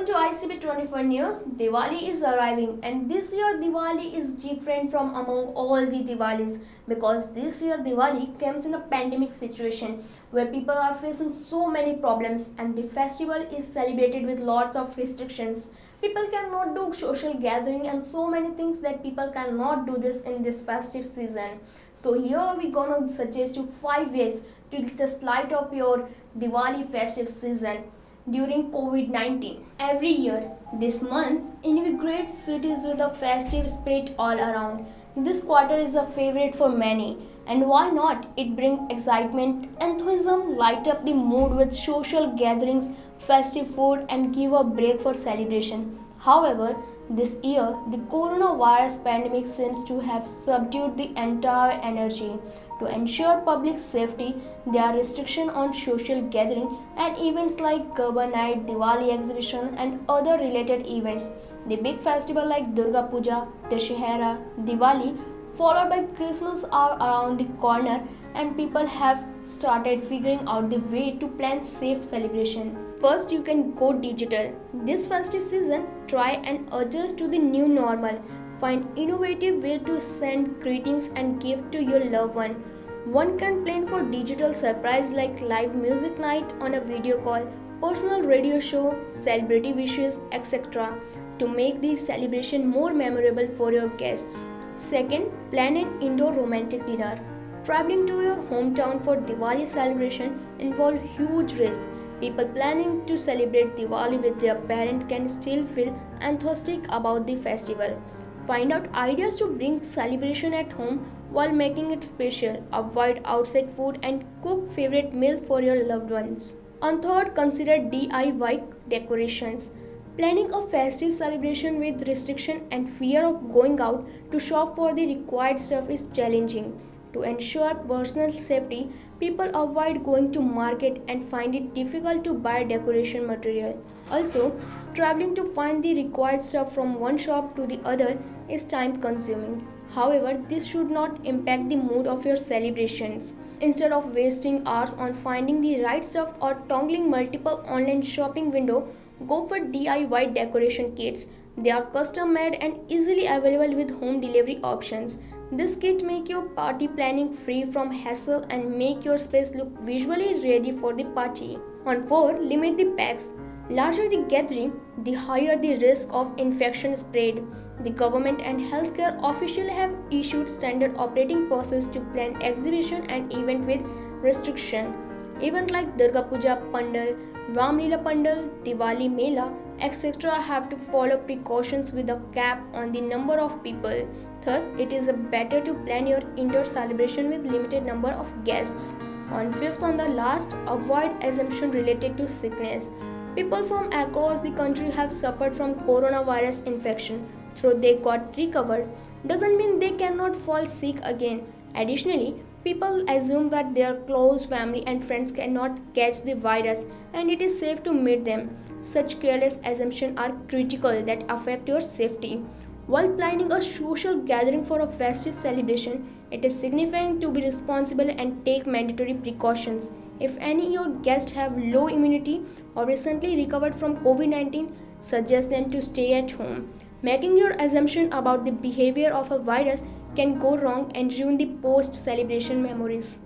Welcome to ICB 24 News. Diwali is arriving, and this year Diwali is different from among all the Diwalis because this year Diwali comes in a pandemic situation where people are facing so many problems and the festival is celebrated with lots of restrictions. People cannot do social gathering and so many things that people cannot do this in this festive season. So here we gonna suggest you 5 ways to just light up your Diwali festive season during COVID-19. Every year, this month invigorates cities with a festive spirit all around. This quarter is a favorite for many, and why not? It brings excitement, enthusiasm, light up the mood with social gatherings, festive food, and give a break for celebration. However, this year, the coronavirus pandemic seems to have subdued the entire energy. To ensure public safety, there are restrictions on social gathering and events like Garba Night, Diwali exhibition, and other related events. The big festival like Durga Puja, Dashehra, Diwali, followed by Christmas are around the corner, and people have started figuring out the way to plan safe celebration. First, you can go digital. This festive season, try and adjust to the new normal. Find innovative way to send greetings and gift to your loved one. One can plan for digital surprise like live music night on a video call, personal radio show, celebrity wishes, etc. to make the celebration more memorable for your guests. Second, plan an indoor romantic dinner. Traveling to your hometown for Diwali celebration involves huge risks. People planning to celebrate Diwali with their parent can still feel enthusiastic about the festival. Find out ideas to bring celebration at home while making it special. Avoid outside food and cook favorite meal for your loved ones. And third, consider DIY decorations. Planning a festive celebration with restriction and fear of going out to shop for the required stuff is challenging. To ensure personal safety, people avoid going to market and find it difficult to buy decoration material. Also, traveling to find the required stuff from one shop to the other is time consuming. However, this should not impact the mood of your celebrations. Instead of wasting hours on finding the right stuff or toggling multiple online shopping windows, go for DIY decoration kits. They are custom made and easily available with home delivery options. This kit make your party planning free from hassle and make your space look visually ready for the party. On 4, limit the packs. Larger the gathering, the higher the risk of infection spread. The government and healthcare officials have issued standard operating process to plan exhibition and event with restriction. Events like Durga Puja Pandal, Ram Leela Pandal, Diwali Mela, etc. have to follow precautions with a cap on the number of people. Thus, it is better to plan your indoor celebration with limited number of guests. On 5th and the last, avoid assumption related to sickness. People from across the country have suffered from coronavirus infection. Though they got recovered, doesn't mean they cannot fall sick again. Additionally, people assume that their close family and friends cannot catch the virus and it is safe to meet them. Such careless assumptions are critical that affect your safety. While planning a social gathering for a festive celebration, it is significant to be responsible and take mandatory precautions. If any of your guests have low immunity or recently recovered from COVID-19, suggest them to stay at home. Making your assumption about the behavior of a virus can go wrong and ruin the post-celebration memories.